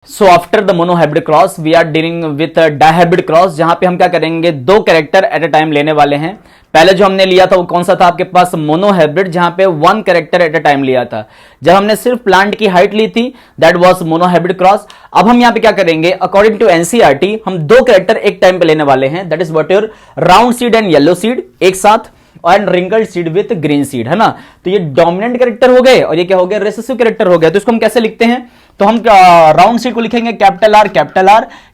So after the monohybrid cross we are dealing with dihybrid cross, जहां पे हम क्या करेंगे, दो कैरेक्टर एट अ टाइम लेने वाले हैं। पहले जो हमने लिया था वो कौन सा था आपके पास, मोनोहाइब्रिड, जहां पे one character at a time लिया था। जब हमने सिर्फ प्लांट की हाइट ली थी दैट वाज मोनोहाइब्रिड क्रॉस। अब हम यहां पे क्या करेंगे, अकॉर्डिंग टू एनसीईआरटी हम दो कैरेक्टर एक टाइम पे लेने वाले हैं, that is what your round seed and yellow seed एक साथ, और wrinkled seed with green seed, है ना। तो ये डोमिनेंट कैरेक्टर हो गए और ये क्या हो गया, रिसेसिव कैरेक्टर हो गया। तो इसको हम कैसे लिखते हैं, तो हम राउंड सीड को लिखेंगे capital R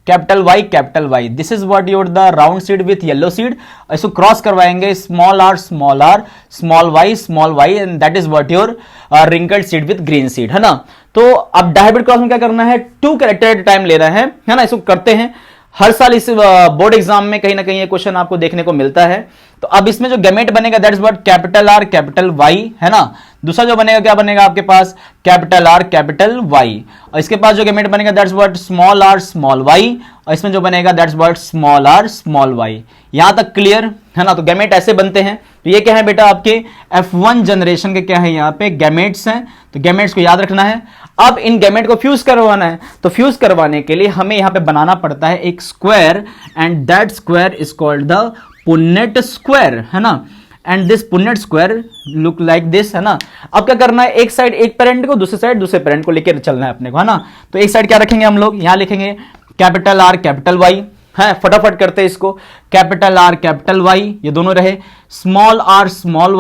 capital Y, this is what your the round seed with yellow seed. इसको क्रॉस करवाएंगे small r small Y and that is what your wrinkled seed with green seed, है ना। तो अब dihybrid cross में क्या करना है, टू कैरेक्टर एट टाइम लेना है ना। इसको करते हैं हर साल इस बोर्ड एग्जाम में कहीं ना कहीं ये क्वेश्चन आपको देखने को मिलता है। तो अब इसमें जो गैमेट बनेगा that is what capital R capital Y, है ना। दूसरा जो बनेगा क्या बनेगा आपके पास, कैपिटल आर कैपिटल वाई, और इसके पास जो गैमेट बनेगा that's what small r small y, और इसमें जो बनेगा that's what small r small y. यहां तक क्लियर है ना। तो गैमेट ऐसे बनते हैं। तो ये क्या है बेटा, आपके F1 जनरेशन के क्या है, यहाँ पे गैमेट्स हैं। तो गैमेट्स को याद रखना है। अब इन गैमेट को फ्यूज करवाना है, तो फ्यूज करवाने के लिए हमें यहां पे बनाना पड़ता है एक square, and that square is called the पुन्नेट square, है ना। And this पुन्नेट square look like this, है ना। अब क्या करना है, एक साइड एक पेरेंट को, दूसरी साइड दूसरे पेरेंट को लेकर चलना है अपने को, है ना। तो एक साइड क्या रखेंगे हम लोग, यहां लिखेंगे कैपिटल आर कैपिटल वाई, है, फटाफट करते हैं इसको, कैपिटल आर कैपिटल वाई, ये दोनों रहे, स्मॉल आर स्मॉल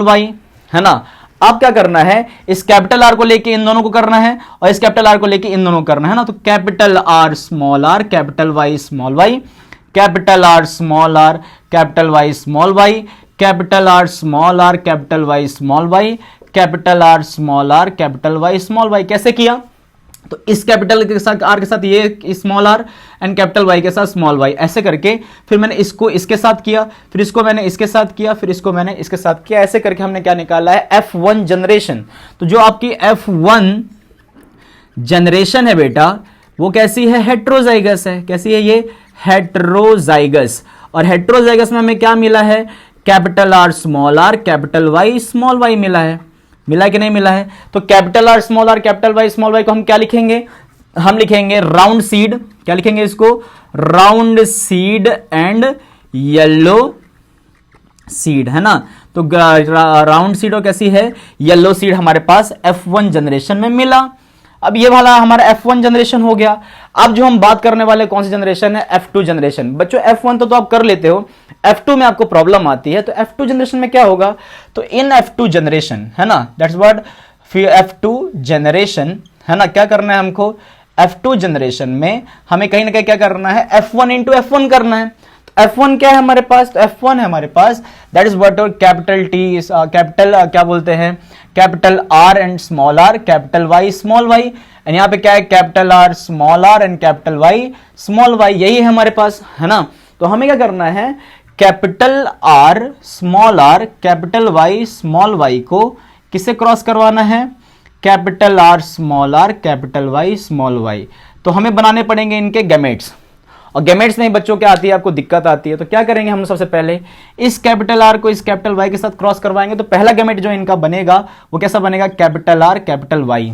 वाई, है ना। अब क्या करना है, इस कैपिटल आर को लेके इन दोनों को करना है, और इस कैपिटल आर को लेके इन दोनों को करना है ना। तो capital R capital Y small y, capital R capital Y small y, capital R capital Y small y, capital R capital Y small y. कैसे किया, तो इस कैपिटल के साथ आर के साथ ये small r and capital Y के साथ स्मॉल वाई, ऐसे करके फिर मैंने इसको इसके साथ किया, फिर इसको मैंने इसके साथ किया, फिर इसको मैंने इसके साथ किया, ऐसे करके हमने क्या निकाला है, F1 जनरेशन। तो जो आपकी F1 जनरेशन है बेटा वो कैसी है, हेट्रोजाइगस है। कैसी है ये, हेट्रोजाइगस। और हेट्रोजाइगस में हमें क्या मिला है, capital R capital Y small y मिला है। मिला कि नहीं मिला है। तो capital R capital Y small y को हम क्या लिखेंगे, हम लिखेंगे राउंड सीड। क्या लिखेंगे इसको, round seed and yellow seed, है ना। तो राउंड सीड और कैसी है, येलो सीड हमारे पास F1 जनरेशन में मिला। अब ये वाला हमारा F1 जनरेशन हो गया। अब जो हम बात करने वाले कौन सी जनरेशन है, F2 जनरेशन। बच्चों F1 तो आप कर लेते हो, F2 में आपको प्रॉब्लम आती है। तो F2 जनरेशन में क्या होगा, तो इन F2 जनरेशन, है ना, दैट्स व्हाट F2 जनरेशन, है ना। क्या करना है हमको, F2 जनरेशन में हमें कहीं ना कहीं क्या करना है, F1 इंटू F1 करना है। तो F1 क्या है हमारे पास, तो F1 है हमारे पास that is what capital T capital क्या बोलते हैं, capital R and small are, capital Y small Y, and यहाँ पे क्या है, capital R and capital Y small Y, यही है हमारे पास, है ना। तो हमें क्या करना है, capital R capital Y small y को किससे क्रॉस करवाना है, capital R capital Y small y. तो हमें बनाने पड़ेंगे इनके गैमेट्स, और गैमेट्स में बच्चों क्या आती है, आपको दिक्कत आती है। तो क्या करेंगे हम, सबसे पहले इस कैपिटल आर को इस कैपिटल वाई के साथ क्रॉस करवाएंगे। तो पहला गैमेट जो इनका बनेगा वो कैसा बनेगा, कैपिटल आर कैपिटल वाई।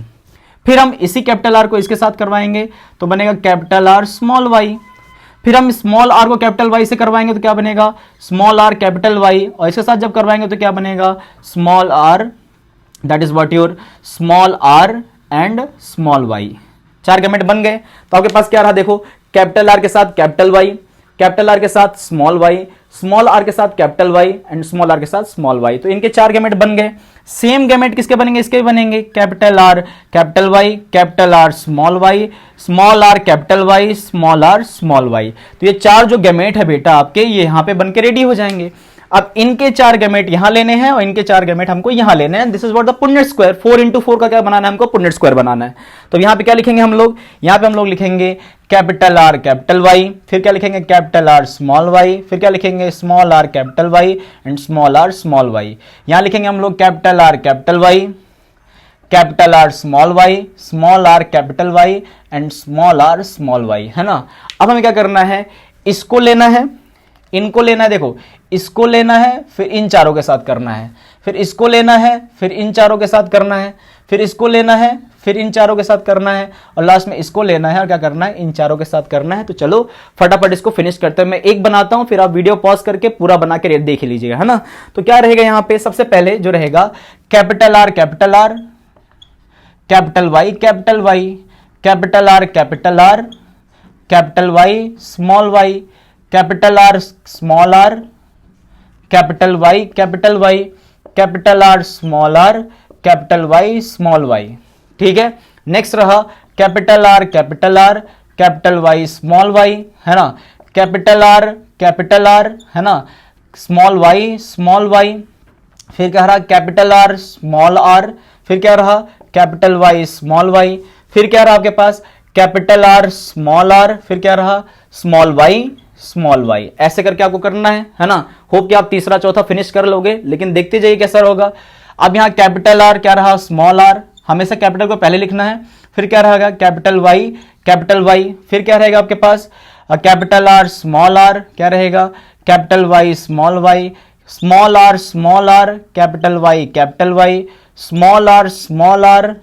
फिर हम इसी कैपिटल आर को इसके साथ करवाएंगे तो बनेगा कैपिटल आर स्मॉल वाई। फिर हम स्मॉल आर को कैपिटल वाई से करवाएंगे तो क्या बनेगा, स्मॉल आर कैपिटल वाई, और इसके साथ जब करवाएंगे तो क्या बनेगा, small r, that is what your small r and small y. चार गैमेट बन गए। तो आपके पास क्या रहा, देखो, कैपिटल आर के साथ कैपिटल वाई, कैपिटल आर के साथ स्मॉल वाई, स्मॉल आर के साथ capital Y and small r के साथ स्मॉल वाई। तो इनके चार गैमेट बन गए। सेम गैमेट किसके बनेंगे, इसके भी बनेंगे, capital R capital Y, capital R small y, small are capital Y, small r small y. तो ये चार जो गैमेट है बेटा आपके, ये यहां पे बनके रेडी हो जाएंगे। अब इनके चार गैमेट यहां लेने हैं और इनके चार गैमेट हमको यहां लेने हैं। This is what the पुन्नेट square. 4 into 4 का क्या बनाना है हमको, पुन्नेट स्क्वायर बनाना है। तो यहां पे क्या लिखेंगे हम लोग, यहां पे हम लोग लिखेंगे कैपिटल आर कैपिटल वाई, फिर क्या लिखेंगे, कैपिटल आर स्मॉल वाई, फिर क्या लिखेंगे, small are capital Y and small r small y. यहां लिखेंगे हम लोग capital R capital Y, capital R small y, small are capital Y and small r small y, है ना। अब हमें क्या करना है, इसको लेना है, इनको लेना है, देखो इसको लेना है, फिर इन चारों के साथ करना है, फिर इसको लेना है, फिर इन चारों के साथ करना है, फिर इसको लेना है, फिर इन चारों के साथ करना है और लास्ट में इसको लेना है और क्या करना है, इन चारों के साथ करना है। तो चलो फटाफट इसको फिनिश करते हैं। मैं एक बनाता हूं, फिर आप वीडियो पॉज करके पूरा बना के देख लीजिएगा, है ना। तो क्या रहेगा यहाँ पे, सबसे पहले जो रहेगा capital R capital R, capital Y capital Y, capital R capital R, capital Y small y, capital R small are, capital Y capital Y, capital R small are, capital Y small y. ठीक है, next रहा capital R capital R, capital Y small y, है ना, capital R है ना, small y, फिर क्या रहा कैपिटल आर स्मॉल आर, फिर क्या रहा कैपिटल वाई स्मॉल वाई, फिर क्या रहा आपके पास कैपिटल आर स्मॉल आर, फिर क्या रहा स्मॉल वाई। ऐसे करके आपको करना है ना। होप कि आप तीसरा चौथा फिनिश कर लोगे, लेकिन देखते जाइए कैसा होगा। अब यहां कैपिटल आर क्या रहा स्मॉल आर, हमेशा कैपिटल को पहले लिखना है, फिर क्या रहेगा कैपिटल वाई, फिर क्या रहेगा आपके पास कैपिटल आर, क्या रहेगा capital Y, small are, capital Y, small are,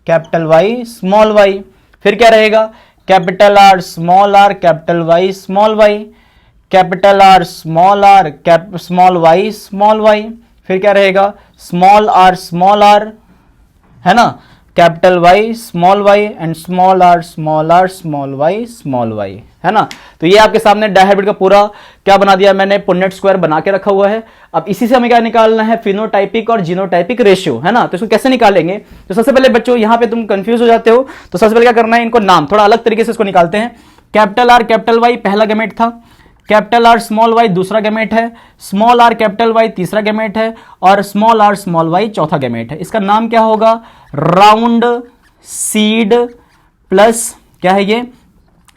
capital Y, small y, फिर क्या रहेगा capital R, capital Y, small y, capital R, small y, फिर क्या रहेगा स्मॉल आर, है ना, capital Y small Y and small y, है ना। तो ये आपके सामने डायहेड्रल का पूरा क्या बना दिया मैंने, पुन्नेट स्क्वायर बना के रखा हुआ है। अब इसी से हमें क्या निकालना है, फिनोटाइपिक और जीनोटाइपिक रेशियो, है ना। तो इसको कैसे निकालेंगे, तो सबसे पहले बच्चों यहां पे तुम कंफ्यूज हो जाते हो, तो सबसे पहले क्या करना है, इनको नाम थोड़ा अलग तरीके से इसको निकालते हैं। कैपिटल आर कैपिटल वाई पहला गैमेट था, कैपिटल आर स्मॉल वाई दूसरा गैमेट है, स्मॉल आर कैपिटल वाई तीसरा गैमेट है और स्मॉल आर स्मॉल वाई चौथा गैमेट है। इसका नाम क्या होगा, राउंड सीड प्लस क्या है ये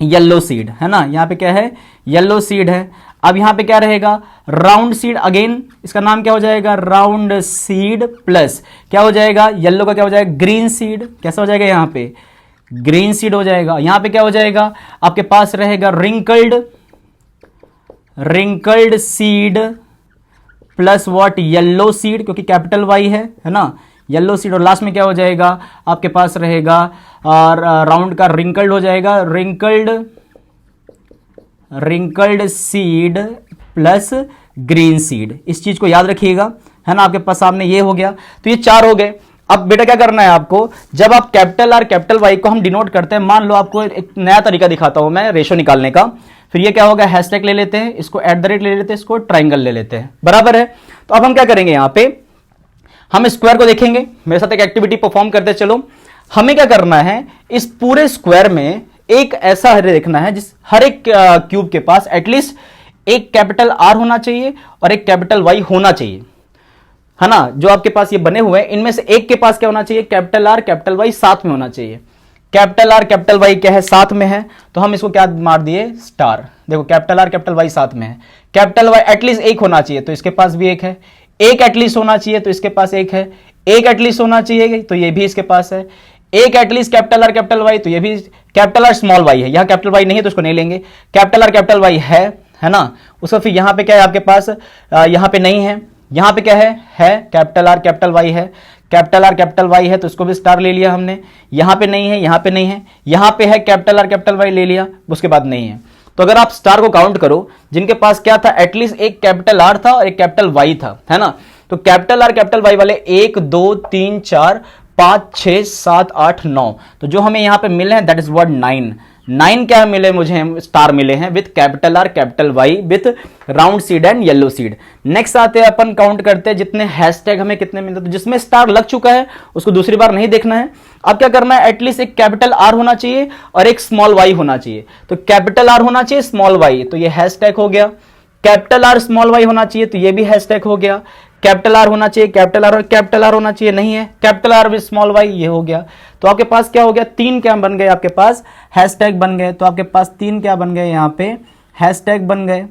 येलो सीड, है ना। यहां पे क्या है येलो सीड है। अब यहां पे क्या रहेगा राउंड सीड, अगेन इसका नाम क्या हो जाएगा राउंड सीड प्लस क्या हो जाएगा येलो का क्या हो जाएगा ग्रीन सीड, कैसा हो जाएगा यहां पे ग्रीन सीड हो जाएगा। यहां पे क्या हो जाएगा आपके पास रहेगा wrinkled seed plus what yellow seed, क्योंकि कैपिटल वाई है ना, येलो सीड। और लास्ट में क्या हो जाएगा आपके पास रहेगा राउंड का रिंकल्ड हो जाएगा, wrinkled seed plus green seed. इस चीज को याद रखिएगा, है ना। आपके पास सामने ये हो गया, तो ये चार हो गए। अब बेटा क्या करना है आपको, जब आप कैपिटल आर कैपिटल वाई को हम डिनोट करते हैं, मान लो आपको एक नया तरीका दिखाता हूं मैं रेशो निकालने का। फिर ये क्या होगा हैशटैग ले लेते हैं, इसको @ ले लेते हैं, इसको ट्राइंगल ले लेते हैं, बराबर है। तो अब हम क्या करेंगे, यहां पे हम स्क्वायर को देखेंगे, मेरे साथ एक एक्टिविटी परफॉर्म करते चलो। हमें क्या करना है, इस पूरे स्क्वायर में एक ऐसा हरे देखना है जिस हर एक क्यूब के पास एटलीस्ट एक कैपिटल आर होना चाहिए और एक कैपिटल वाई होना चाहिए, है ना। जो आपके पास ये बने हुए हैं इनमें से एक के पास क्या होना चाहिए कैपिटल आर कैपिटल वाई साथ में होना चाहिए। कैपिटल आर कैपिटल वाई क्या है साथ में है, तो हम इसको क्या मार दिए स्टार। देखो कैपिटल आर कैपिटल वाई साथ में है, कैपिटल वाई एटलीस्ट एक होना चाहिए तो इसके पास भी एक है, एक एटलीस्ट होना चाहिए तो इसके पास एक है, एक एटलीस्ट होना चाहिए तो ये भी इसके पास है, एक at least capital R capital Y तो ये भी, कैपिटल आर स्मॉल वाई है, यहां कैपिटल वाई नहीं है तो इसको नहीं लेंगे, कैपिटल आर कैपिटल वाई है ना। उसका फिर यहां पे क्या है आपके पास, यहां पे नहीं है, यहां पे क्या है कैपिटल आर कैपिटल वाई है, कैपिटल आर कैपिटल वाई है तो इसको भी स्टार ले लिया हमने। यहां पे नहीं है, यहां पे नहीं है, यहां पे है कैपिटल आर कैपिटल वाई ले लिया, उसके बाद नहीं है। तो अगर आप स्टार को काउंट करो, जिनके पास क्या था एटलीस्ट एक कैपिटल आर था और एक कैपिटल वाई था, है ना। तो कैपिटल आर कैपिटल वाई वाले 1 2 3 4 5 6 7 8 9, तो जो हमें यहां पे मिले हैं दैट इज व्हाट 9 क्या मिले मुझे, स्टार मिले हैं with capital R capital Y with round seed and yellow seed. Next आते हैं अपन काउंट करते हैं जितने हैशटैग हमें कितने मिलते, तो जिसमें स्टार लग चुका है उसको दूसरी बार नहीं देखना है। अब क्या करना है, एटलीस्ट एक कैपिटल आर होना चाहिए और एक स्मॉल वाई होना चाहिए। तो कैपिटल आर होना चाहिए स्मॉल वाई, तो ये हैशटैग हो गया। कैपिटल आर स्मॉल वाई होना चाहिए तो ये भी हैशटैग हो गया। कैपिटल आर होना चाहिए, कैपिटल आर और कैपिटल आर होना चाहिए, नहीं है, capital R with small y, ये हो गया। तो आपके पास क्या हो गया, 3 क्या बन गए आपके पास हैशटैग बन गए। तो आपके पास 3 क्या बन गए यहाँ पे हैशटैग बन गए,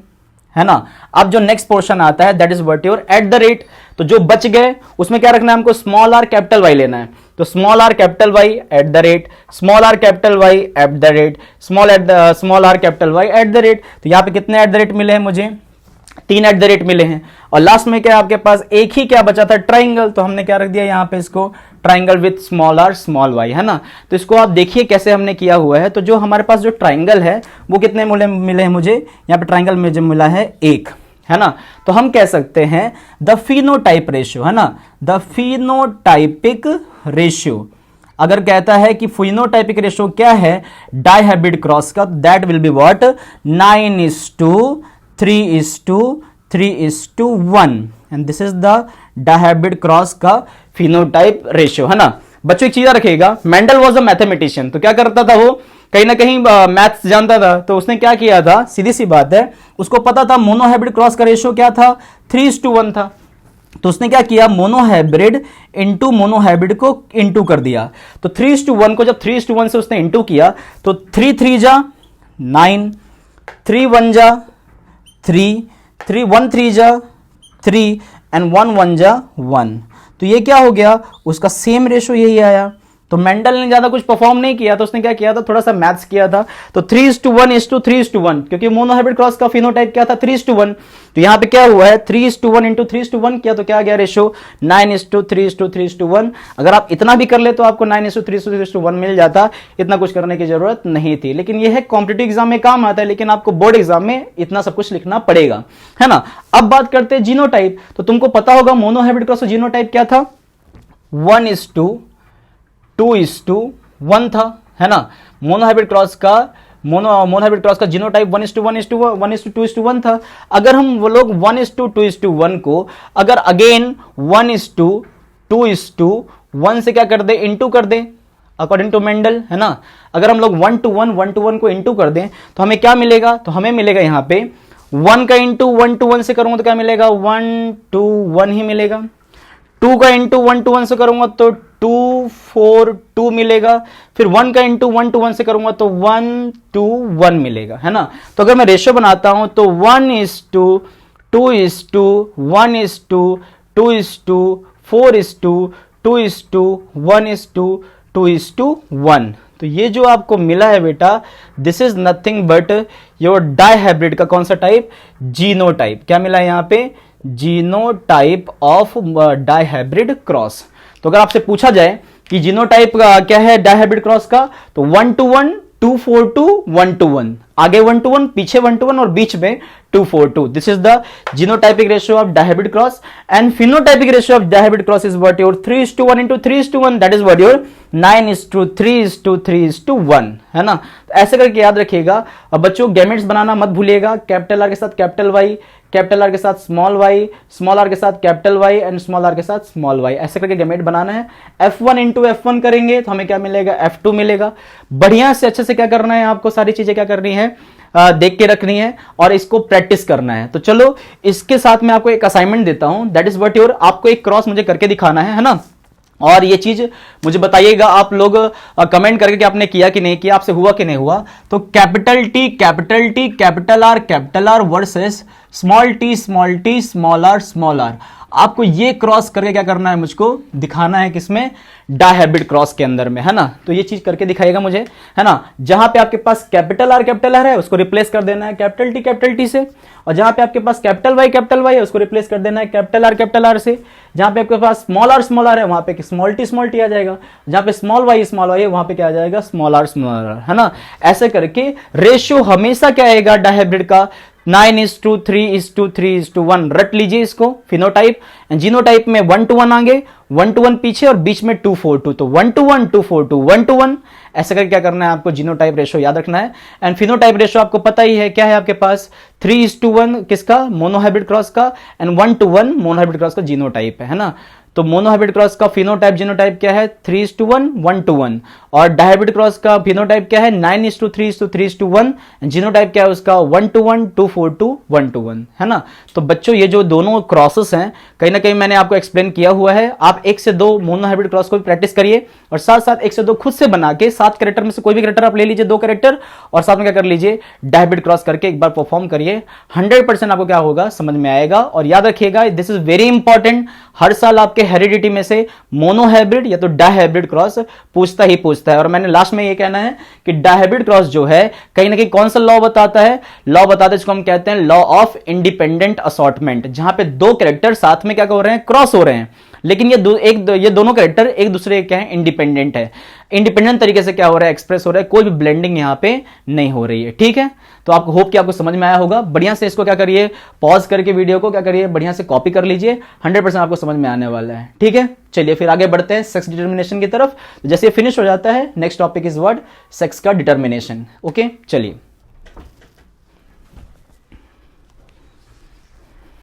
है ना। अब जो नेक्स्ट पोर्शन आता है दैट इज व्हाट योर @, तो जो बच गए उसमें क्या रखना है हमको, स्मॉल आर कैपिटल वाई लेना है। तो small are capital Y @, small are capital Y @, small are capital Y @। तो यहाँ पे कितने @ मिले हैं मुझे, 3 एट द रेट मिले हैं, और लास्ट में क्या आपके पास एक ही क्या बचा था, ट्राइंगल, तो हमने क्या रख दिया यहाँ पे इसको, triangle with small r small y, है ना। तो इसको आप देखिए कैसे हमने किया हुआ है। तो जो हमारे पास जो ट्राइंगल है वो कितने मिले हैं मुझे, यहाँ पे ट्राइंगल में जो मिला है 1, है ना। तो हम कह सकते हैं द फिनोटाइप रेशियो, है ना, द फिनोटाइपिक रेशियो। अगर कहता है कि फिनोटाइपिक रेशियो क्या है डायहाइब्रिड क्रॉस का, that will be what, 9:3:3:1, and this is the dihybrid cross का फिनोटाइप रेशियो, है ना। बच्चों एक चीज रखिएगा, मेंडल वाज अ मैथमेटिशियन, तो क्या करता था वो, कहीं ना कहीं मैथ्स जानता था, तो उसने क्या किया था, सीधी सी बात है, उसको पता था मोनोहाइब्रिड क्रॉस का रेशियो क्या था, 3:1 था। तो उसने क्या किया, मोनोहाइब्रिड इंटू मोनोहाइब्रिड को इंटू कर दिया। तो 3:1 को जब 3:1 से उसने इंटू किया तो 3 3 जा 9, 3 1 जा 3, 3 1 3 जा 3, एंड 1 1 जा 1। तो ये क्या हो गया, उसका सेम रेशियो यही आया। तो मेंडल ने ज्यादा कुछ परफॉर्म नहीं किया, तो उसने क्या किया था, थोड़ा सा मैथ्स किया था। तो 3:1:3:1, क्योंकि मोनोहाइब्रिड क्रॉस का फिनोटाइप क्या था, 3:1। तो यहां पे क्या हुआ है, 3:1 इंटू 3:1 किया, तो क्या गया रेशियो, 9:3:3:1। अगर आप इतना भी कर ले तो आपको 9:3:3:1 मिल जाता, इतना कुछ करने की जरूरत नहीं थी। लेकिन यह है कॉम्पिटिटिव एग्जाम में काम आता है, लेकिन आपको बोर्ड एग्जाम में इतना सब कुछ लिखना पड़ेगा, है ना। अब बात करते हैं जीनोटाइप। तो तुमको पता होगा मोनोहाइब्रिड क्रॉस का जीनोटाइप क्या था, 1:2:1 था, है ना। मोनोहाइब्रिड क्रॉस का जीनोटाइप 1:1:1:2:1 था। अगर हम वो लोग 1:2:1 को अगर अगेन 1:2:1 से क्या कर दे, इंटू कर दे, अकॉर्डिंग टू मेंडल, है ना। अगर हम लोग 1:1 को इंटू कर दें तो हमें क्या मिलेगा, तो हमें मिलेगा यहां पे 1 का इंटू 1:1 से करूंगा तो क्या मिलेगा, 1:1 ही मिलेगा। 2 का इंटू 1:1 से करूंगा तो 2:4:2 मिलेगा। फिर 1 का इंटू 1:1 से करूंगा तो 1:1 मिलेगा, है ना। तो अगर मैं रेशियो बनाता हूं तो 1:2:1:2:4:2:1:2:1। तो ये जो आपको मिला है बेटा, this is nothing but your dihybrid का कौन सा टाइप, जीनोटाइप। क्या मिला है यहां पे, जीनोटाइप ऑफ डायहाइब्रिड क्रॉस। तो अगर आपसे पूछा जाए कि जीनोटाइप क्या है डायहाइब्रिड क्रॉस का, तो 1:1, 2:4:2, 1:1, आगे 1:1, पीछे 1:1 और बीच में 2:4:2। This is the genotypic ratio of dihybrid cross. And phenotypic ratio of dihybrid cross is what your 3:1:3:1, that is what your 9:3:3:1, है ना। तो ऐसे करके याद रखिएगा। अब बच्चों गैमेट्स बनाना मत भूलिएगा, कैपिटल आर के साथ कैपिटल वाई, कैपिटल आर के साथ स्मॉल वाई, स्मॉल आर के साथ capital Y and small r के साथ स्मॉल वाई, ऐसे करके गैमेट बनाना है। F1 इंटू F1 करेंगे तो हमें क्या मिलेगा, F2 मिलेगा। बढ़िया से अच्छे से क्या करना है आपको, सारी चीजें क्या करनी है, देख के रखनी है और इसको प्रैक्टिस करना है। तो चलो इसके साथ मैं आपको एक असाइनमेंट देता हूं, दैट इज व्हाट योर, आपको एक क्रॉस मुझे करके दिखाना है ना। और ये चीज मुझे बताइएगा आप लोग कमेंट करके कि आपने किया कि नहीं किया, आपसे हुआ कि नहीं हुआ। तो capital T capital R versus small t small r, आपको ये क्रॉस करके क्या करना है, मुझको दिखाना है किसमें, डायहाइब्रिड क्रॉस के अंदर में, है ना। तो ये चीज करके दिखाएगा मुझे, है ना। जहां पे आपके पास कैपिटल आर है उसको रिप्लेस कर देना है कैपिटल टी से, और जहां पे आपके पास कैपिटल वाई है उसको रिप्लेस कर देना है कैपिटल आर से। जहां पे आपके पास स्मॉल आर है वहां पे स्मॉल टी आ जाएगा। जहां पे स्मॉल वाई है वहां पे क्या आ जाएगा, स्मॉल आर, है ना। ऐसे करके रेशियो हमेशा क्या आएगा डायहाइब्रिड का, 9:3:3:1। रट लीजिए इसको, फिनोटाइप। जीनोटाइप में 1:1 आगे, 1:1 पीछे और बीच में 2:4:2, तो 1:1, 2:4:2, 1:1। ऐसा करके क्या करना है आपको, जीनोटाइप रेशियो याद रखना है। एंड फिनोटाइप रेशियो आपको पता ही है क्या है आपके पास, 3:1 किसका, मोनोहाइब्रिड क्रॉस का, एंड 1:1 मोनोहाइब्रिड क्रॉस का जीनोटाइप है ना। तो मोनोहाइब्रिड क्रॉस का फिनोटाइप जीनोटाइप क्या है, 3:1, 1:1, और डायहाइब्रिड क्रॉस का फिनोटाइप क्या है, 9:3:3:1, जीनोटाइप क्या है उसका, 1:1, 2:4:2, 1:1, है ना। तो बच्चों ये जो दोनों क्रॉसेस हैं कहीं ना कहीं मैंने आपको एक्सप्लेन किया हुआ है। आप 1 से 2 मोनोहाइब्रिड क्रॉस को भी प्रैक्टिस करिए और साथ साथ 1 से 2 खुद से बना के 7 कैरेक्टर में से कोई भी कैरेक्टर आप ले लीजिए, 2 कैरेक्टर, और साथ में क्या कर लीजिए, डायहाइब्रिड क्रॉस करके एक बार परफॉर्म करिए। 100% आपको क्या होगा, समझ में आएगा। और याद रखिएगा, दिस इज वेरी इंपॉर्टेंट, हर साल आपके हेरिडिटी में से मोनोहाइब्रिड या तो डायहाइब्रिड क्रॉस पूछता ही पूछता है। और मैंने लास्ट में ये कहना है कि डायहाइब्रिड क्रॉस जो है कहीं ना कहीं कौन सा लॉ बताता है, लॉ बताता है जिसको हम कहते हैं लॉ ऑफ इंडिपेंडेंट असॉर्टमेंट, जहां पे दो कैरेक्टर साथ में क्या हो रहे हैं, क्रॉस हो रहे हैं, लेकिन ये दोनों कैरेक्टर एक दूसरे के क्या है, इंडिपेंडेंट है, इंडिपेंडेंट तरीके से क्या हो रहा है, एक्सप्रेस हो रहा है, कोई भी ब्लेंडिंग यहां पे नहीं हो रही है। ठीक है, तो आपको होप कि आपको समझ में आया होगा। बढ़िया से इसको क्या करिए, पॉज करके वीडियो को क्या करिए, बढ़िया से कॉपी कर लीजिए, 100% आपको समझ में आने वाला है। ठीक है, चलिए फिर आगे बढ़ते हैं सेक्स डिटर्मिनेशन की तरफ। जैसे फिनिश हो जाता है, next topic is what, sex का डिटर्मिनेशन। ओके, चलिए।